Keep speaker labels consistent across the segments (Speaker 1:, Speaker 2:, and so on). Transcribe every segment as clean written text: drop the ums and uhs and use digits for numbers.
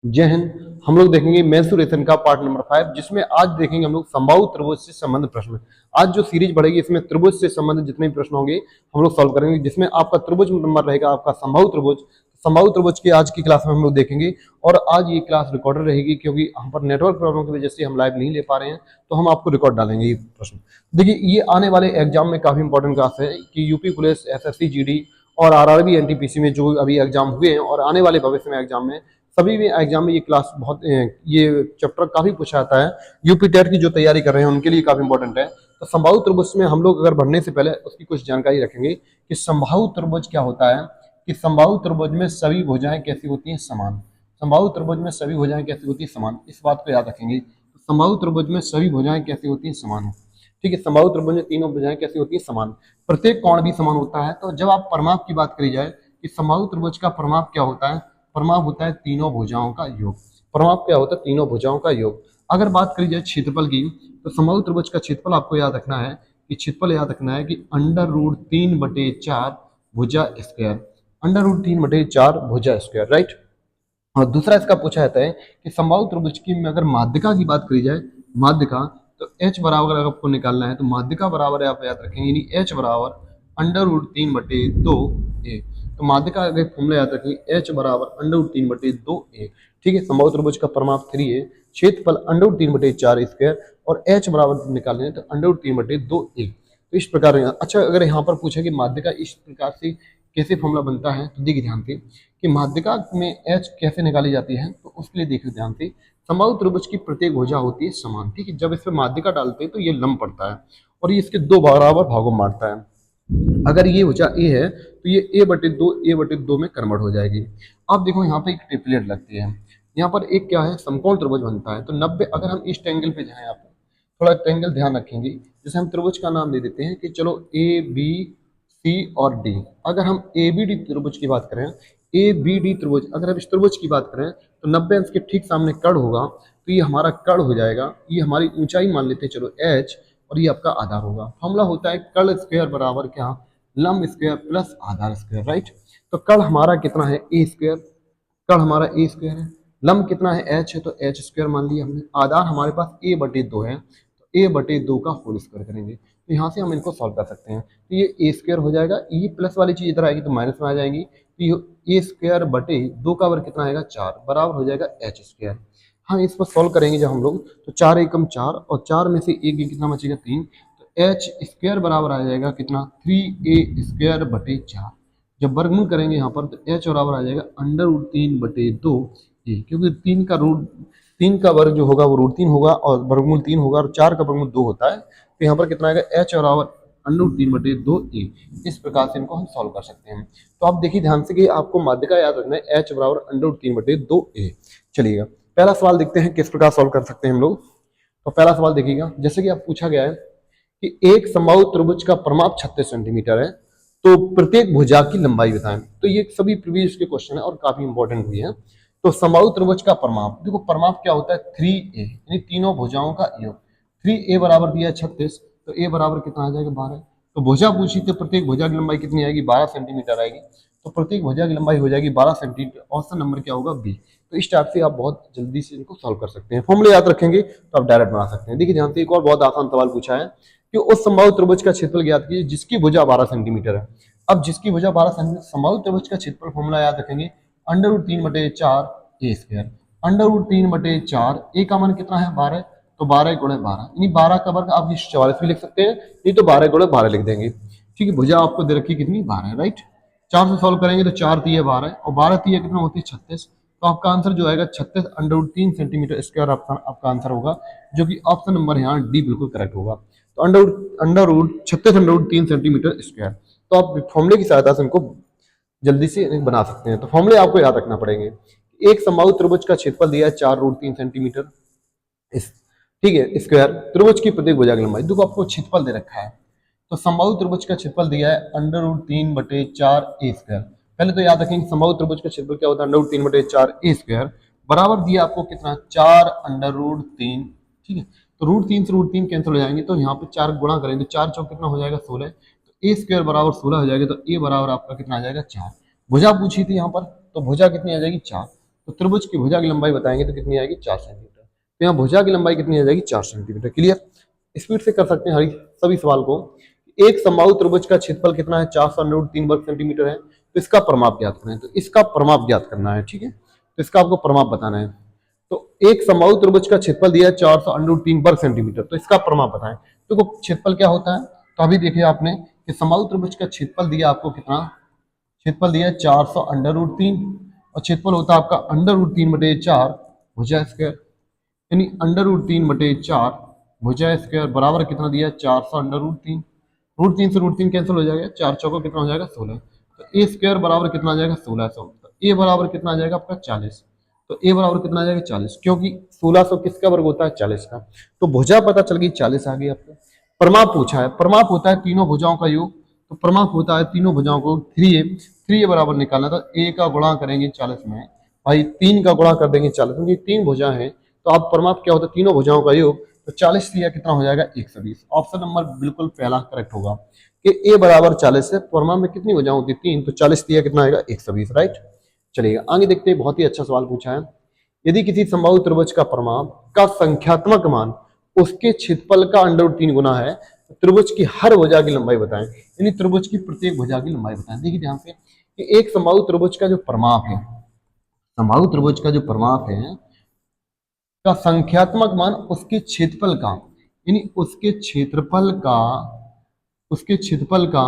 Speaker 1: जय हिंद। हम लोग देखेंगे मेंसुरेशन का पार्ट नंबर 5, जिसमें आज देखेंगे हम लोग समबाहु त्रिभुज से संबंधित प्रश्न। आज जो सीरीज बढ़ेगी इसमें त्रिभुज से संबंधित जितने भी प्रश्न होंगे हम लोग सॉल्व करेंगे, जिसमें आपका त्रिभुज नंबर रहेगा आपका समबाहु त्रिभुज। समबाहु त्रिभुज की आज की क्लास में हम लोग देखेंगे, और आज ये क्लास रिकॉर्डेड रहेगी क्योंकि यहाँ पर नेटवर्क प्रॉब्लम की वजह से हम लाइव नहीं ले पा रहे हैं, तो हम आपको रिकॉर्ड डालेंगे ये प्रश्न। देखिए, ये आने वाले एग्जाम में काफी इंपॉर्टेंट क्लास है कि यूपी पुलिस, एसएससी जीडी और आरआरबी एनटीपीसी में जो अभी एग्जाम हुए हैं और आने वाले भविष्य में एग्जाम में, सभी भी एग्जाम में ये क्लास बहुत ये चैप्टर काफी पूछा जाता है। यूपी टेट की जो तैयारी कर रहे हैं उनके लिए काफी इंपॉर्टेंट है। तो समबाहु त्रिभुज में हम लोग अगर बढ़ने से पहले उसकी कुछ जानकारी रखेंगे कि समबाहु त्रिभुज क्या होता है, कि समबाहु त्रिभुज में सभी भुजाएं कैसी होती हैं, समान। समबाहु त्रिभुज में सभी भुजाएं कैसी होती हैं, समान। इस बात को याद रखेंगे। तो समबाहु त्रिभुज में सभी भुजाएं कैसी होती हैं, समान। ठीक है, समबाहु त्रिभुज में तीनों भुजाएं कैसी होती हैं, समान। प्रत्येक कोण भी समान होता है। तो जब आप परिमाप की बात करी जाए कि समबाहु त्रिभुज का परिमाप क्या होता है, परिमाप होता है तीनों भुजाओं का योग। परिमाप क्या होता है, तीनों भुजाओं का योग। अगर बात करी जाए क्षेत्रफल की, तो समबाहु त्रिभुज का क्षेत्रफल आपको याद रखना है कि क्षेत्रफल याद रखना है कि √3/4 भुजा स्क्वायर। √3/4 भुजा स्क्वायर, राइट। और दूसरा इसका पूछा जाता है कि समबाहु त्रिभुज की में अगर माध्यिका की बात करी जाए, माध्यिका, तो h बराबर अगर आपको निकालना है तो माध्यिका बराबर है, आप याद रखेंगे, यानी h बराबर √3/2a। तो माध्यिका का फॉर्मूला याद रखेंगे, h बराबर √3/2a। ठीक है, समबाहु त्रिभुज का परिमाप 3 है, क्षेत्रफल √3/4 स्क्वायर, और h बराबर निकालने हैं तो √3/2a। तो इस प्रकार अच्छा, अगर यहाँ पर पूछे कि माध्यिका इस प्रकार से कैसे फॉर्मूला बनता है, तो देखिए ध्यान से कि माध्यिका में h कैसे निकाली जाती है, तो उसके लिए देखिए ध्यान से। समबाहु त्रिभुज की प्रत्येक भुजा होती है समान। ठीक है, जब इस पे माध्यिका डालते हैं तो ये लंब पड़ता है और ये इसके दो बराबर भागों में बांटता है। अगर ये भुजा a है तो ये a/2 में कन्वर्ट हो जाएगी। अब देखो यहाँ पे एक ट्रिपलेट लगती है, यहाँ पर एक क्या है, समकोण त्रिभुज बनता है। तो 90, अगर हम इस एंगल पे जाएं, आप थोड़ा ट्रायंगल ध्यान रखेंगे, जैसे हम त्रिभुज का नाम दे देते हैं कि चलो ए बी सी और डी। अगर हम ए बी डी त्रिभुज की बात करें, ए बी डी त्रिभुज, अगर हम इस त्रिभुज की बात करें तो 90 अंश के ठीक सामने कर्ण होगा, तो ये हमारा कर्ण हो जाएगा। ये हमारी ऊंचाई मान लेते हैं चलो h, और ये आपका आधार होगा। फॉर्मूला होता है कर्ण स्क्वायर बराबर क्या, लंब स्क्वायर प्लस आधार स्क्वायर, राइट। तो कर्ण हमारा कितना है, ए स्क्वायर। कर्ण हमारा ए स्क्वायर है। लंब कितना है, h है, तो h स्क्वायर मान लिया हमने। आधार हमारे पास a/2 है, तो a/2 का होल स्क्वायर करेंगे। तो यहाँ से हम इनको सॉल्व कर सकते हैं। तो ये ए स्क्वायर हो जाएगा, ये प्लस वाली चीज इधर आएगी तो माइनस में आ जाएगी। तो ये a²/2 का वर्ग कितना आएगा, 4, बराबर हो जाएगा h स्क्वायर। हाँ, इस पर सॉल्व करेंगे जब हम लोग, तो 4 एकम 4, और 4 में से एक कितना बचेगा, 3। तो h स्क्वायर बराबर आ जाएगा कितना, 3a²/4। जब वर्गमूल करेंगे यहाँ पर तो h बराबर आ जाएगा √3/2a, क्योंकि 3 का वर्ग जो होगा वो √3 होगा, और वर्गमूल 3 होगा, और 4 का वर्गमूल 2 होता है। तो यहाँ पर कितना आएगा, h बराबर √3/2a। इस प्रकार से इनको हम सॉल्व कर सकते हैं। तो आप देखिए ध्यान से कि आपको माध्यिका याद रखना है, h बराबर √3/2a। चलिएगा, पहला सवाल देखते हैं किस प्रकार सॉल्व कर सकते हैं हम लोग। तो पहला सवाल देखिएगा, जैसे कि आप पूछा गया है कि एक समबाहु त्रिभुज का परिमाप 36 सेंटीमीटर है, तो प्रत्येक भुजा की लंबाई बताएं। तो ये सभी प्रीवियस के क्वेश्चन है और काफी इंपॉर्टेंट भी है। तो समबाहु त्रिभुज का परिमाप, देखो परिमाप क्या होता है, 3a, यानी तीनों भुजाओं का योग। 3a बराबर दिया है 36, तो a बराबर कितना आ जाएगा, 12। तो भुजा पूछी तो प्रत्येक भुजा की लंबाई कितनी आएगी, 12 सेंटीमीटर आएगी। तो प्रत्येक भुजा की लंबाई हो जाएगी 12 सेंटीमीटर। ऑप्शन नंबर क्या होगा, बी। तो इस टाइप से आप बहुत जल्दी से इनको सॉल्व कर सकते हैं। फॉर्मूले याद रखेंगे तो आप डायरेक्ट बना सकते हैं। देखिए ध्यान से, एक और बहुत आसान सवाल पूछा है कि उस समबाहु त्रिभुज का क्षेत्रफल ज्ञात कीजिए जिसकी भुजा 12 सेंटीमीटर है। अब जिसकी भुजा 12 सेंटीमीटर, समबाहु त्रिभुज का क्षेत्रफल फॉर्मूला याद रखेंगे, √3/4a²। √3/4, a का मान कितना है, 12, तो 12 × 12, यानी 12 का वर्ग आप 44 भी लिख सकते हैं, नहीं तो 12 × 12 लिख देंगे। ठीक है, भुजा आपको दे रखी कितनी, 12, राइट। 4 से सॉल्व करेंगे तो 4 × 12, और 12 × 3 कितना होती है, 36। तो आपका आंसर जो आएगा 36 √3 सेंटीमीटर स्क्वायर आपका आंसर होगा, जो कि ऑप्शन नंबर यहाँ डी बिल्कुल करेक्ट होगा। तो √36 √3 सेंटीमीटर स्क्वायर। तो आप फॉर्मूले की सहायता से इनको जल्दी से बना सकते हैं। तो फॉर्मूले आपको याद रखना पड़ेंगे। एक समबाहु त्रिभुज का क्षेत्रफल दिया है 4√3 सेंटीमीटर, ठीक है, स्क्वायर। त्रिभुज की प्रत्येक भुजा की लंबाई, देखो आपको क्षेत्रफल दे रखा है, तो समबाहु त्रिभुज का क्षेत्रफल दिया है √3/4a²। पहले तो याद रखेंगे समबाहु त्रिभुज का क्षेत्रफल क्या होता है, √3/4a², बराबर दिया आपको कितना, 4√3। ठीक है, तो √3 से √3 कैंसिल हो जाएंगे, तो यहाँ पे 4 गुणा करेंगे तो 4 चौक कितना हो जाएगा, 16। तो a² बराबर 16 हो जाएगा, तो a बराबर आपका कितना आ जाएगा, 4। भुजा पूछी थी यहाँ पर, तो भुजा कितनी आ जाएगी, 4। तो त्रिभुज की भुजा की लंबाई बताएंगे तो कितनी आएगी 4 सेंटीमीटर। तो यहाँ भुजा की लंबाई कितनी आ जाएगी 4 सेंटीमीटर। क्लियर, स्पीड से कर सकते हैं हर सभी सवाल को। एक समबाहु त्रिभुज का क्षेत्रफल कितना है 400√3 वर्ग सेंटीमीटर है। तो इसका परिमाप ज्ञात करें, तो इसका परिमाप ज्ञात करना है। ठीक है, तो इसका आपको परिमाप बताना है। तो एक समबाहु त्रिभुज का क्षेत्रफल दिया है 400√3 वर्ग सेंटीमीटर, तो इसका परिमाप बताएं। तो क्षेत्रफल क्या होता है, तो अभी देखिए आपने कि समबाहु त्रिभुज का क्षेत्रफल दिया आपको कितना, क्षेत्रफल दिया है 400√3 और क्षेत्रफल होता है आपका √3/4 भुजा स्क्वायर, यानी √3/4 भुजा स्क्वायर बराबर कितना दिया है 400√3। √3 से √3 कैंसिल हो जाएगा, 4 चौको कितना हो जाएगा 16। तो ए स्क्वायर बराबर कितना आ जाएगा 1600। तो ए बराबर कितना आ जाएगा आपका 40। तो ए बराबर कितना आ जाएगा 40, क्योंकि 1600 किसका वर्ग होता है 40 का। तो भुजा पता चल गई 40 आ गई आपको। परिमाप पूछा है, परिमाप होता है तीनों भुजाओं का योग। तो परिमाप होता है तीनों भुजाओं को 3a बराबर निकालना। तो a का गुणा करेंगे 40 में, भाई 3 का गुणा कर देंगे 40 में, 3 भुजा है। तो आप परिमाप क्या होता है तीनों भुजाओं का योग। तो 40 दिया कितना हो जाएगा 120। ऑप्शन नंबर बिल्कुल पहला करेक्ट होगा कि a बराबर 40 है। परिमाप में कितनी भुजाएं होती है 3, तो 40 दिया कितना आएगा 120। राइट, चलिएगा आगे देखते हैं। बहुत ही अच्छा सवाल पूछा है। यदि किसी समबाहु त्रिभुज का परिमाप का संख्यात्मक मान उसके क्षेत्रफल का √3 गुना है, तो त्रिभुज की हर भुजा की लंबाई बताएं, यानी त्रिभुज की प्रत्येक भुजा की लंबाई बताएं। देखिए ध्यान से कि एक समबाहु त्रिभुज का जो परिमाप है, समबाहु त्रिभुज का जो परिमाप है का संख्यात्मक मान उसके क्षेत्रफल का, यानी उसके क्षेत्रफल का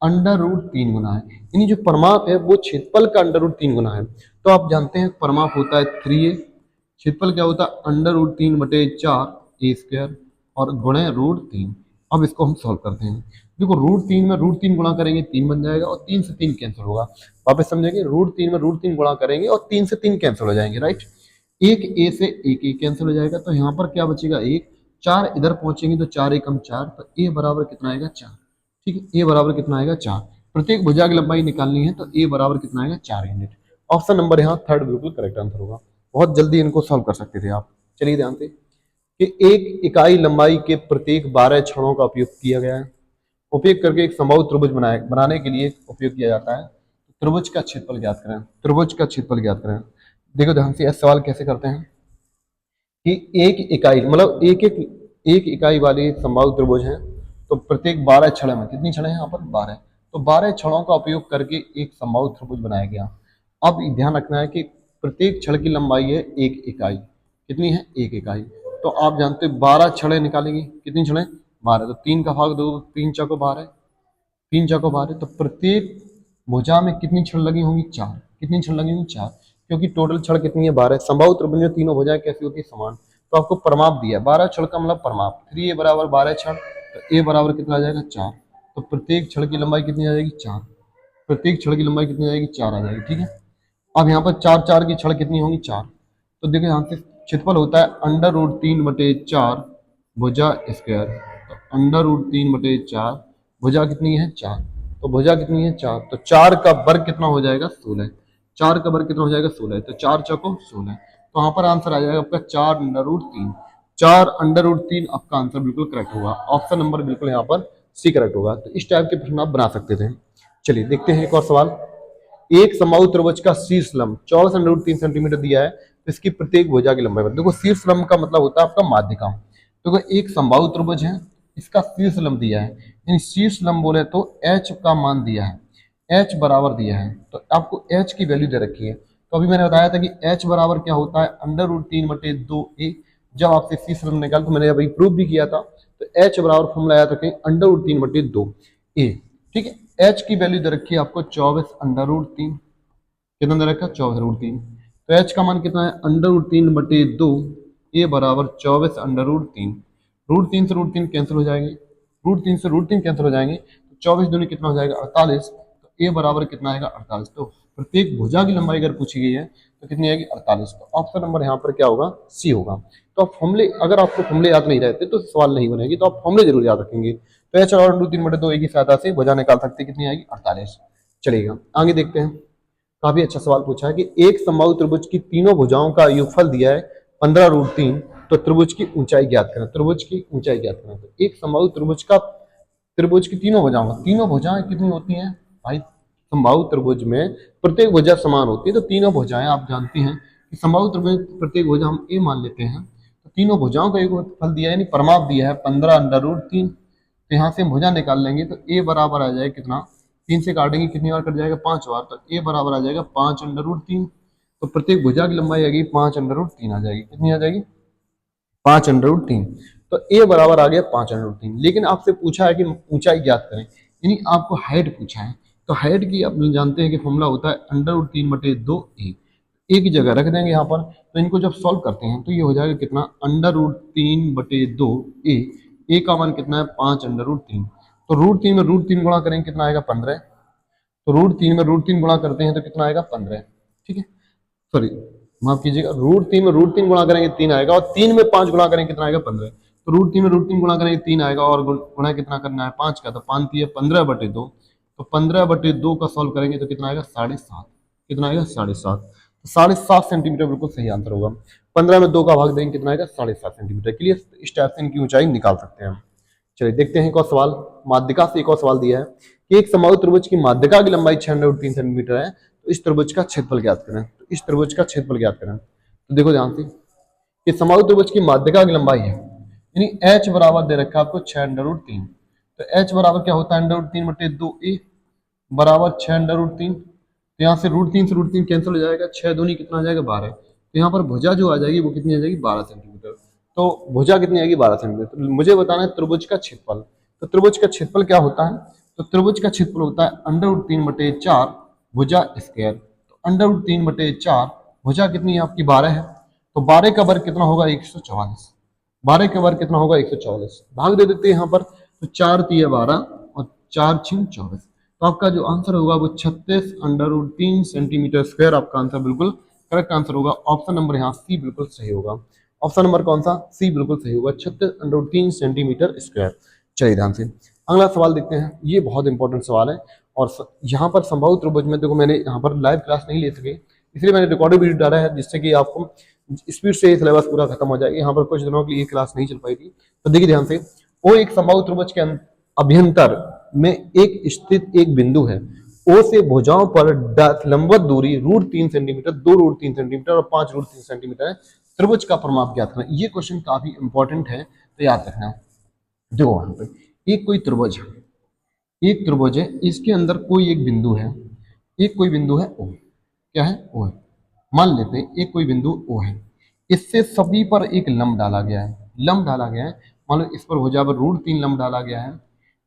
Speaker 1: √3 गुना है। यानी जो परिमाप है वो क्षेत्रफल का √3 गुना है। तो आप जानते हैं परिमाप होता है 3a, क्षेत्रफल क्या होता है √3/4 ए स्क्वायर और गुणे √3। अब इसको हम सॉल्व करते हैं। देखो √3 में √3 गुणा करेंगे 3 बन जाएगा और 3 से 3 कैंसिल होगा। वापस समझेंगे, √3 में √3 गुणा करेंगे और 3 से 3 कैंसिल हो जाएंगे। राइट, एक ए से एक ए कैंसिल हो जाएगा, तो यहाँ पर क्या बचेगा एक, 4 इधर पहुंचेंगे तो 4 एकम 4, तो ए बराबर कितना आएगा 4। ठीक है, ए बराबर कितना आएगा 4। प्रत्येक भुजा की लंबाई निकालनी है, तो ए बराबर कितना आएगा 4 यूनिट। ऑप्शन नंबर यहाँ थर्ड बिल्कुल करेक्ट आंसर होगा। बहुत जल्दी इनको सॉल्व कर सकते थे आप। चलिए ध्यान से कि एक इकाई लंबाई के प्रत्येक 12 क्षणों का उपयोग किया गया है। उपयोग करके एक समबाहु त्रिभुज बनाने के लिए उपयोग किया जाता है। त्रिभुज का क्षेत्रफल ज्ञात करें, त्रिभुज का क्षेत्रफल ज्ञात करें। देखो ध्यान से सवाल कैसे करते हैं कि एक इकाई मतलब एक इकाई वाली समबाहु त्रिभुज है। तो प्रत्येक 12 छड़ में, कितनी छड़ें हैं यहाँ पर 12, तो 12 छड़ों का उपयोग करके एक समबाहु त्रिभुज बनाया गया। अब ध्यान रखना है कि प्रत्येक छड़ की लंबाई है 1 इकाई। कितनी है 1 इकाई। तो आप जानते हो 12 छड़ें निकालेंगे, कितनी छड़ें 12, तो 3 का भाग दो, 3 चौको 12, 3 चौको 12, तो प्रत्येक भुजा में कितनी छड़ लगी होंगी 4। कितनी छड़ लगी होंगी 4, क्योंकि टोटल छड़ कितनी है 12। समबाहु त्रिभुज में तीनों भुजाएं कैसी होती है समान। तो आपको परिमाप दिया 12 छड़ का मतलब परिमाप 3a बराबर 12 छड़, तो a बराबर कितना आ जाएगा 4। तो प्रत्येक छड़ की लंबाई कितनी आ जाएगी 4, प्रत्येक छड़ की लंबाई कितनी आ जाएगी 4 आ जाएगी। ठीक है, अब यहाँ पर 4 4 की छड़ कितनी होंगी 4। तो देखो यहाँ से क्षेत्रफल होता है √3/4 भुजा स्क्वायर। तो √3/4 भुजा कितनी है 4, तो भुजा कितनी है 4, तो 4 का वर्ग कितना हो जाएगा 16। 4 का वर्ग कितना हो जाएगा 16, तो 4 चौको 16। तो यहाँ पर आंसर आ जाएगा आपका 4√3। 4√3 आपका आंसर बिल्कुल करेक्ट होगा। ऑप्शन नंबर बिल्कुल यहाँ पर सी करेक्ट होगा। तो इस टाइप के प्रश्न आप बना सकते थे। चलिए देखते हैं एक और सवाल। एक समबाहु त्रिभुज का शीर्ष लंब 24√3 सेंटीमीटर दिया है, तो इसकी प्रत्येक भुजा की लंबाई देखो। शीर्ष लंब का मतलब होता है आपका माध्यिका। तो एक समबाहु त्रिभुज है, इसका शीर्ष लंब दिया है, यानी शीर्ष लंब बोले तो h का मान दिया है, h बराबर दिया है। तो आपको h की वैल्यू दे रखी है। तो अभी मैंने बताया था कि h बराबर क्या होता है √3/2a। जब आपसे शीर्ष लंब निकाल, तो मैंने अभी प्रूव भी किया था। तो h बराबर फॉर्मूला आया था कि √3/2a। ठीक है, h की वैल्यू दे रखी है आपको 24√3। कितना दे रखा है 24√3। तो h का मान कितना है √3/2, a बराबर 24√3। √3 से √3 कैंसिल हो जाएंगे, √3 से √3 कैंसिल हो जाएंगे, तो 24 दूनी कितना हो जाएगा 48। तो a बराबर कितना आएगा 48। तो प्रत्येक भुजा की लंबाई अगर पूछी गई है तो कितनी आएगी 48। तो ऑप्शन नंबर यहाँ पर क्या होगा सी होगा। तो आप फॉर्मूले, अगर आपको फॉर्मूले याद नहीं रहते तो सवाल नहीं बनेगी, तो आप फॉर्मूले जरूर याद रखेंगे। तो h और √3/2a की सहायता से भुजा निकाल सकते कितनी आएगी 48। चलेगा आगे देखते हैं। काफी अच्छा सवाल पूछा है कि एक समबाहु त्रिभुज की तीनों भुजाओं का योगफल दिया है 15√3, तो त्रिभुज की ऊंचाई ज्ञात करें। त्रिभुज की ऊंचाई ज्ञात करें। तो एक समबाहु त्रिभुज की तीनों भुजाएं कितनी होती हैं भाई। समबाहु त्रिभुज में प्रत्येक भुजा समान होती है, तो तीनों भुजाएं आप जानते हैं कि संभावित त्रिभुज प्रत्येक भुजा हम ए मान लेते हैं, तो तीनों भुजाओं का एक फल दिया है, यानी परमाप दिया है 15√3। तो यहाँ से हम भुजा निकाल लेंगे तो ए बराबर आ जाएगा कितना, 3 से काटेंगे कितनी बार कट जाएगा, 5 बार, तो ए बराबर आ जाएगा 5√3। तो प्रत्येक भुजा की लंबाई आएगी 5√3 आ जाएगी, कितनी आ जाएगी 5√3। तो ए बराबर आ गया 5√3। लेकिन आपसे पूछा है कि ऊंचाई ज्ञात करें, यानी आपको हाइट पूछा है। तो हाइट की आप जानते हैं कि फॉर्मूला होता है √3/2a। ए की जगह रख देंगे यहाँ पर, तो इनको जब सॉल्व करते हैं तो ये हो जाएगा कितना, √3/2a। ए का मान कितना है 5√3। तो √3 में √3 गुणा करेंगे कितना आएगा 15। तो √3 में √3 गुणा करते हैं तो कितना आएगा 15, ठीक है, सॉरी माफ कीजिएगा, √3 में √3 गुणा करेंगे 3 आएगा, और 3 में 5 गुणा करेंगे कितना आएगा 15। तो √3 में √3 गुणा करेंगे 3 आएगा, और गुणा कितना करना है 5 का, तो 5 है 15/2। तो 15/2 का सॉल्व करेंगे तो कितना आएगा 7.5, कितना आएगा 7.5। तो 7.5 सेंटीमीटर बिल्कुल सही आंसर होगा। 15 में 2 का भाग देंगे कितना आएगा 7.5 सेंटीमीटर। के लिए इस टाइप से इनकी ऊंचाई निकाल सकते हैं हम। चलिए देखते हैं एक और सवाल, माध्यिका से एक और सवाल दिया है कि एक समबाहु त्रिभुज की माध्यिका की लंबाई 6√3 सेंटीमीटर है, तो इस त्रिभुज का क्षेत्रफल ज्ञात करें। तो इस त्रिभुज का क्षेत्रफल ज्ञात करें, तो देखो ध्यान से, कि समबाहु त्रिभुज की माध्यिका की लंबाई है, यानी h बराबर दे रखा है आपको 6√3। तो h बराबर क्या होता है, √3/2a बराबर 6√3। तो यहाँ से √3 से √3 कैंसिल हो जाएगा, 6 दूनी कितना आ जाएगा 12। तो यहाँ पर भुजा जो आ जाएगी वो कितनी आ जाएगी 12 सेंटीमीटर। तो भुजा कितनी आएगी 12 सेंटीमीटर। तो मुझे बताना है त्रिभुज का क्षेत्रफल। तो त्रिभुज का क्षेत्रफल क्या होता है, तो त्रिभुज का क्षेत्रफल होता है √3/4 भुजा स्क्वायर। तो √3/4 भुजा कितनी है आपकी 12 है, तो 12 का वर्ग कितना होगा 144। 12 का वर्ग कितना होगा 144, भाग दे देते हैं यहाँ पर, तो 4 × 12 और 4 × 24। तो आपका जो आंसर होगा वो 36√3 सेंटीमीटर स्क्वायर आपका आंसर बिल्कुल करेक्ट आंसर होगा। ऑप्शन नंबर यहाँ सी बिल्कुल सही होगा। ऑप्शन नंबर कौन सा, सी बिल्कुल सही होगा, 36√3 सेंटीमीटर स्क्वायर। चलिए ध्यान से अगला सवाल देखते हैं, ये बहुत इंपॉर्टेंट सवाल है। और यहाँ पर संभाव्य त्रिभुज में देखो, मैंने यहाँ पर लाइव क्लास नहीं ले सके, इसलिए मैंने रिकॉर्डेड वीडियो डाला है, जिससे कि आपको स्पीड से सिलेबस पूरा खत्म हो जाएगा। यहाँ पर कुछ दिनों के लिए क्लास नहीं चल पाई थी। तो देखिए ध्यान से, वो एक संभाव्य त्रिभुज के अभ्यंतर में एक स्थित एक बिंदु है, ओ से भुजाओं पर लंबवत दूरी √3 सेंटीमीटर, 2√3 सेंटीमीटर और 5√3 सेंटीमीटर है। त्रिभुज का परिमाप ज्ञात करना। ये क्वेश्चन काफी इंपॉर्टेंट है, तो याद रखना। देखो वहां पे एक कोई त्रिभुज है, एक त्रिभुज है, इसके अंदर कोई एक बिंदु है, एक कोई बिंदु है ओ, क्या है ओ है, मान लेते हैं एक कोई बिंदु ओ है, इससे सभी पर एक लंब डाला गया है, लंब डाला गया है। मान लो इस पर भुजा पर √3 लंब डाला गया है,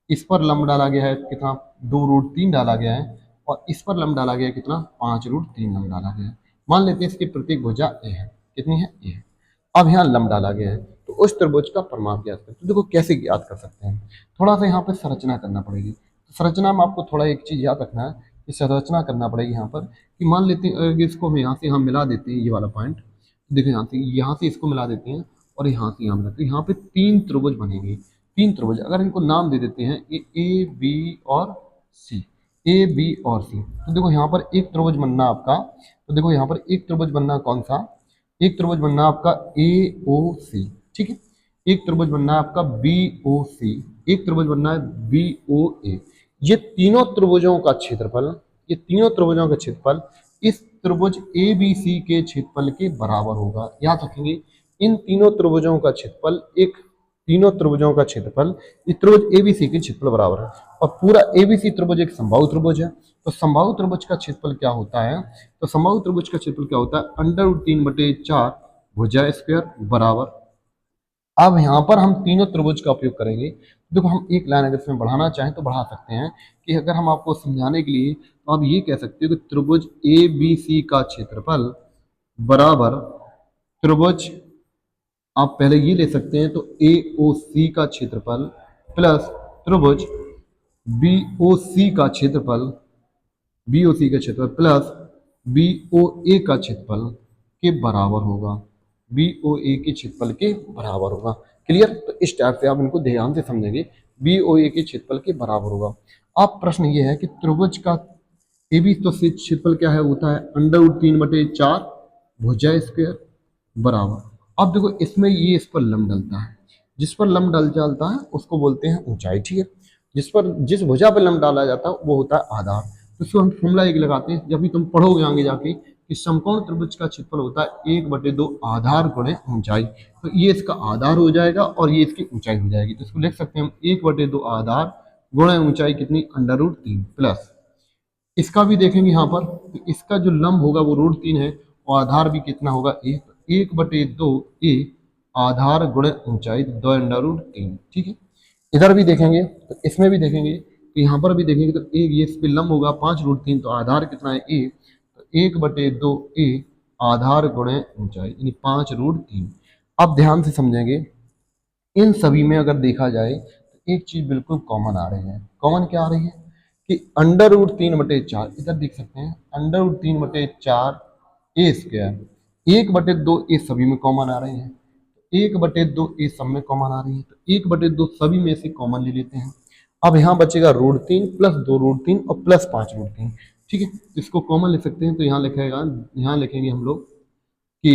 Speaker 1: इस पर लंब डाला गया है कितना 2√3 डाला गया है, और इस पर लंब डाला गया है कितना 5√3 लंब डाला गया है। मान लेते हैं इसकी प्रत्येक भुजा ए है, कितनी है ए है। अब यहाँ लंब डाला गया है, तो उस त्रिभुज का परिमाप ज्ञात करें। तो देखो कैसे ज्ञात कर सकते हैं, थोड़ा सा यहाँ पे संरचना करना पड़ेगी। तो संरचना में आपको थोड़ा एक चीज याद रखना है कि संरचना करना पड़ेगी यहाँ पर, कि मान लेते हैं इसको हम यहाँ से हम मिला देते हैं, ये वाला पॉइंट देखो यहाँ से इसको मिला देते हैं, और यहाँ से यहाँ मिलाते हैं, यहाँ पे 3 त्रिभुज बनेंगे। 3 त्रिभुज, अगर इनको नाम दे देते हैं ए बी और सी, ए बी और सी, तो देखो यहाँ पर एक त्रिभुज बनना आपका, तो देखो यहाँ पर एक त्रिभुज बनना कौन सा, एक त्रिभुज बनना आपका ए ओ सी, ठीक है, एक त्रिभुज बनना है आपका बी ओ सी, एक त्रिभुज बनना है बी ओ ए। ये तीनों त्रिभुजों का क्षेत्रफल, ये तीनों त्रिभुजों का क्षेत्रफल इस त्रिभुज ए बी सी के क्षेत्रफल के बराबर होगा। याद रखेंगे, इन तीनों त्रिभुजों का क्षेत्रफल, एक तीनों त्रिभुजों का क्षेत्रफल इस त्रिभुज एबीसी के क्षेत्रफल बराबर है। और पूरा एबीसी त्रिभुज एक समबाहु त्रिभुज है। तो समबाहु त्रिभुज का क्षेत्रफल क्या होता है, तो समबाहु त्रिभुज का क्षेत्रफल क्या होता है, √3/4 भुजा स्क्वायर बराबर। अब यहाँ पर हम तीनों त्रिभुज का उपयोग करेंगे। देखो हम एक लाइन अगर इसमें बढ़ाना चाहें तो बढ़ा सकते हैं, कि अगर हम आपको समझाने के लिए, तो आप ये कह सकते हो कि त्रिभुज ए बी सी का क्षेत्रफल बराबर त्रिभुज, आप पहले ये ले सकते हैं, तो ए ओ सी का क्षेत्रफल प्लस त्रिभुज बी ओ सी का क्षेत्रफल, बी ओ सी का क्षेत्रफल प्लस बी ओ ए का क्षेत्रफल के बराबर होगा, बी ओ ए के क्षेत्रफल के बराबर होगा। क्लियर। तो इस टाइप से आप इनको ध्यान से समझेंगे, बी ओ ए के क्षेत्रफल के बराबर होगा। अब प्रश्न ये है कि त्रिभुज का ए बी तो क्षेत्रफल क्या है, होता है √3/4 भुजा स्क्वायर बराबर। अब देखो इसमें ये इस पर लंब डलता है, जिस पर लंब डल जाता है उसको बोलते हैं ऊंचाई, ठीक है। जिस भुजा पर लंब डाला जाता है वो होता है आधार। तो इसको हम फॉर्मूला एक लगाते हैं, जब भी तुम पढ़ोगे आगे जाके कि समकोण त्रिभुज का क्षेत्रफल होता है 1/2 आधार गुणे ऊंचाई। तो ये इसका आधार हो जाएगा और ये इसकी ऊंचाई हो जाएगी। तो इसको लिख सकते हैं हम 1/2 आधार गुणे ऊंचाई कितनी, √3 प्लस इसका भी देखेंगे यहाँ पर, तो इसका जो लंब होगा वो √3 है और आधार भी कितना होगा 1/2 ए आधार गुणे ऊंचाई 2√3। ठीक है, इधर भी देखेंगे तो इसमें भी देखेंगे, तो यहाँ पर भी देखेंगे तो एक ये इस पे लंब होगा 5√3, तो आधार कितना है ए, तो 1/2 ए आधार गुणे ऊंचाई यानी 5√3। अब ध्यान से समझेंगे, इन सभी में अगर देखा जाए तो एक चीज बिल्कुल कॉमन आ रही है। कॉमन क्या आ रही है कि √3/4, इधर देख सकते हैं √3/4 ए स्क्वायर, 1/2 ए सभी में कॉमन आ रहे हैं, 1/2 ए सब में कॉमन आ रही है, तो 1/2 सभी में से कॉमन ले लेते हैं। अब यहाँ बचेगा √3 प्लस 2√3 और प्लस 5√3। ठीक है, इसको कॉमन ले सकते हैं, तो यहाँ लिखेगा, यहाँ लिखेंगे हम लोग कि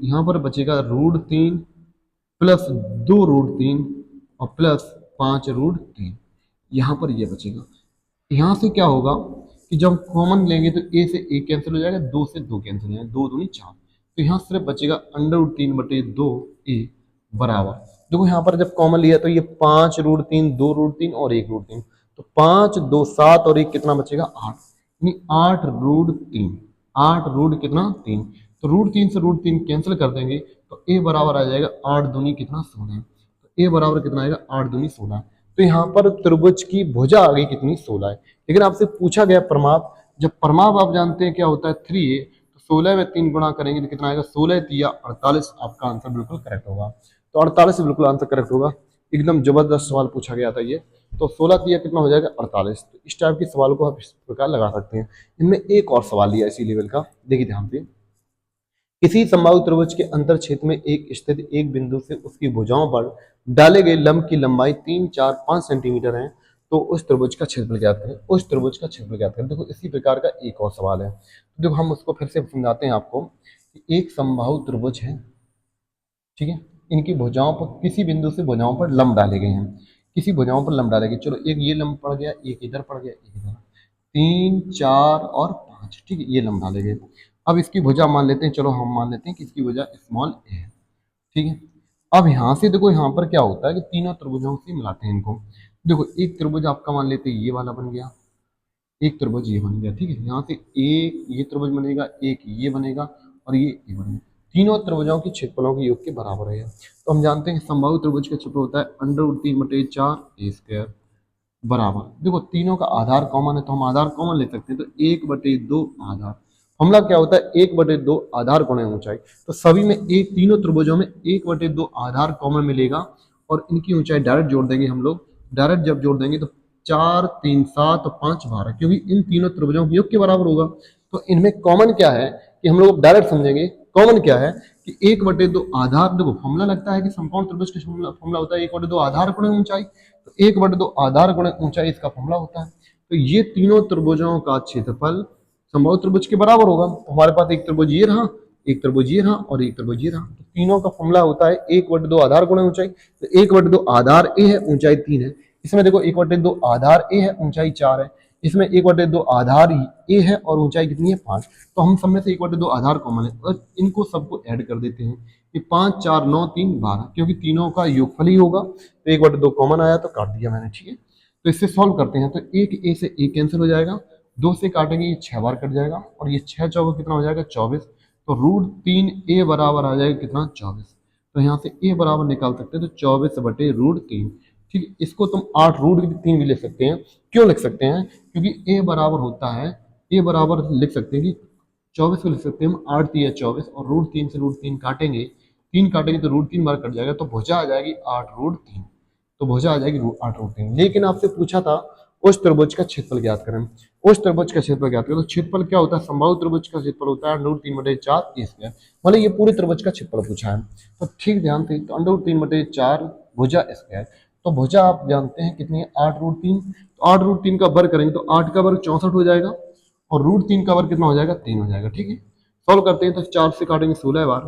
Speaker 1: यहाँ पर बचेगा √3 प्लस 2√3 और प्लस 5√3, यहाँ पर ये बचेगा। यहाँ से क्या होगा कि जब कॉमन लेंगे तो ए से ए कैंसिल हो जाएगा, 2 से 2 कैंसिल हो जाएगा, 2 दूनी 4, तो यहाँ सिर्फ बचेगा √3/2 ए बराबर, देखो यहाँ पर जब कॉमन लिया तो ये 5√3, 2√3 और 1√3, तो 5 2 7 और 1 कितना बचेगा 8, यानी 8√3, 8 कितना 3, तो √3 से √3 कैंसिल कर देंगे तो ए बराबर आ जाएगा 8 दूनी कितना 16, तो ए बराबर कितना आएगा 8 दूनी 16। तो यहाँ पर त्रिभुज की भुजा आ गई कितनी 16 है। लेकिन आपसे पूछा गया प्रमाप, जब प्रमाप आप जानते हैं क्या होता है 3a, तो 16 में 3 गुणा करेंगे तो कितना आएगा 16 3 48, आपका आंसर बिल्कुल करेक्ट होगा। तो 48 बिल्कुल आंसर करेक्ट होगा, एकदम जबरदस्त सवाल पूछा गया था ये। तो 16 3 कितना हो जाएगा 48। तो इस टाइप के सवाल को आप इस प्रकार लगा सकते हैं। इनमें एक और सवाल लिया इसी लेवल का, देखिए ध्यान से, किसी समबाहु त्रिभुज के अंतर क्षेत्र में एक स्थित एक बिंदु से उसकी भुजाओं पर डाले गए लंब की लंबाई 3 4 5 सेंटीमीटर है, तो उस त्रिभुज का क्षेत्रफल ज्ञात करें। उस त्रिभुज का क्षेत्रफल ज्ञात करें। देखो इसी प्रकार का एक और सवाल है, तो देखो हम उसको फिर से समझाते हैं आपको कि एक समबाहु त्रिभुज है, ठीक है, इनकी भुजाओं पर किसी बिंदु से भुजाओं पर लंब डाले गए हैं, किसी भुजाओं पर लंब डाले गए, चलो एक ये लंब पड़ गया, एक इधर पड़ गया, एक इधर, 3 4 और 5, ठीक है, ये लंब डाले गए। अब इसकी भुजा मान लेते हैं, चलो हम मान लेते हैं कि इसकी भुजा स्मॉल ए है, ठीक है। अब यहाँ से देखो यहाँ पर क्या होता है कि तीनों त्रिभुजों से मिलाते हैं इनको। देखो एक त्रिभुज आपका मान लेते हैं ये वाला बन गया, एक त्रिभुज ये बन गया, ठीक है, यहाँ से एक ये त्रिभुज बनेगा, एक ये बनेगा और ये बनेगा, तीनों त्रिभुजों की क्षेत्रफलों के योग के बराबर है। तो हम जानते हैं समबाहु त्रिभुज का क्षेत्रफल होता है √3/4 ए स्क्वायर बराबर, देखो तीनों का आधार कॉमन है तो हम आधार कॉमन ले सकते हैं, तो 1/2 आधार, हमला क्या होता है 1/2 आधार गुणे ऊंचाई, तो सभी में एक, तीनों त्रिभुजों में 1/2 आधार कॉमन मिलेगा और इनकी ऊंचाई डायरेक्ट जोड़ देंगे हम लोग, डायरेक्ट जब जोड़ देंगे तो 4 3 7 और 5 12, क्योंकि इन तीनों त्रिभुजों के योग के बराबर होगा। तो इनमें कॉमन क्या है कि हम लोग डायरेक्ट समझेंगे, कॉमन क्या है कि 1/2 आधार, देखो फॉर्मूला लगता है कि समकोण त्रिभुज का फॉर्मूला होता है 1/2 आधार गुणे ऊंचाई, तो 1/2 आधार गुणे ऊंचाई इसका फॉर्मूला होता है। तो ये तीनों त्रिभुजों का क्षेत्रफल समबाहु त्रिभुज के बराबर होगा। तो हमारे पास एक त्रिभुज ये रहा, एक त्रिभुज ये रहा और एक त्रिभुज ये रहा, तो तीनों का फॉर्मूला होता है 1/2 आधार गुणे ऊंचाई। तो 1/2 आधार ए है, ऊंचाई 3 है, इसमें देखो 1/2 आधार ए है, ऊंचाई 4 है, इसमें 1/2 आधार ए है और ऊंचाई कितनी है 5, तो हम सब में से 1/2 आधार कॉमन है और इनको सबको ऐड कर देते हैं कि 5 4 9 3 12, क्योंकि तीनों का योगफल ही होगा, तो 1/2 कॉमन आया तो काट दिया मैंने, ठीक है। तो इससे सॉल्व करते हैं, तो एक ए से ए कैंसिल हो जाएगा, 2 से काटेंगे ये 6 बार कट जाएगा और ये 6 चौके कितना हो जाएगा 24, तो √3 ए बराबर आ जाएगा कितना 24, तो यहाँ से ए बराबर निकाल सकते हैं, तो 24/√3, ठीक है। इसको तुम 8√3 भी लिख सकते हैं, क्यों लिख सकते हैं, क्योंकि ए बराबर होता है, ए बराबर लिख सकते हैं कि 24 को लिख सकते हैं हम 8 3 24 और √3 से √3 काटेंगे, 3 काटेंगे तो √3 बार कट जाएगा, तो भुजा आ जाएगी 8√3, तो भुजा आ जाएगी 8√3। लेकिन आपसे पूछा था उस त्रिभुज का क्षेत्रफल ज्ञात करें, उस त्रिभुज का क्षेत्रफल ज्ञात करें, तो क्षेत्रफल क्या होता है, समबाहु त्रिभुज का क्षेत्रफल होता है √3/4 ए स्क्वायर, मतलब ये पूरे त्रिभुज का क्षेत्रफल पूछा है, तो ठीक ध्यान से, तो √3/4 भुजा स्क्वायर, तो भुजा आप जानते हैं कितनी है 8√3, तो 8√3 का वर्ग करेंगे तो 8 का वर्ग 64 हो जाएगा और √3 का वर्ग कितना हो जाएगा 3 हो जाएगा, ठीक है। सॉल्व करते हैं तो 4 से काटेंगे 16 बार,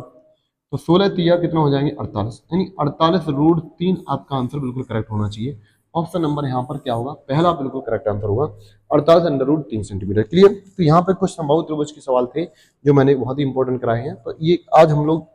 Speaker 1: तो 16 3 कितना हो जाएंगे 48, यानी 48 √3 आपका आंसर बिल्कुल करेक्ट होना चाहिए। ऑप्शन नंबर यहाँ पर क्या होगा, पहला बिल्कुल करेक्ट आंसर होगा 48√3 सेंटीमीटर। क्लियर। तो यहाँ पे कुछ संभावित त्रिभुज के सवाल थे जो मैंने बहुत ही इंपॉर्टेंट कराए हैं। तो ये आज हम लोग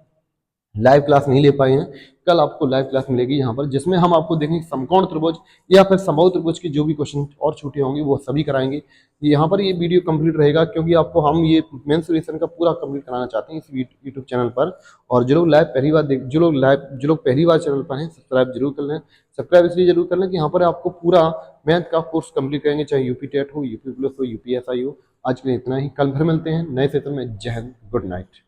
Speaker 1: लाइव क्लास नहीं ले पाए हैं, कल आपको लाइव क्लास मिलेगी यहाँ पर, जिसमें हम आपको देखेंगे समकोण त्रिभुज या फिर समबाहु त्रिभुज के जो भी क्वेश्चन और छूटे होंगे वो सभी कराएंगे। यहाँ पर ये वीडियो कंप्लीट रहेगा क्योंकि आपको हम ये मेंसुरेशन का पूरा कंप्लीट कराना चाहते हैं इस यूट्यूब चैनल पर। और जो लोग लाइव पहली बार देख जो लोग पहली बार चैनल पर हैं, सब्सक्राइब जरूर कर लें। सब्सक्राइब इसलिए जरूर कर लें कि यहाँ पर आपको पूरा मैथ का कोर्स कंप्लीट करेंगे, चाहे यूपी टेट हो, यूपी प्लस हो, यूपीएसआई हो। आज के लिए इतना ही, कल फिर मिलते हैं नए सेशन में। जय हिंद, गुड नाइट।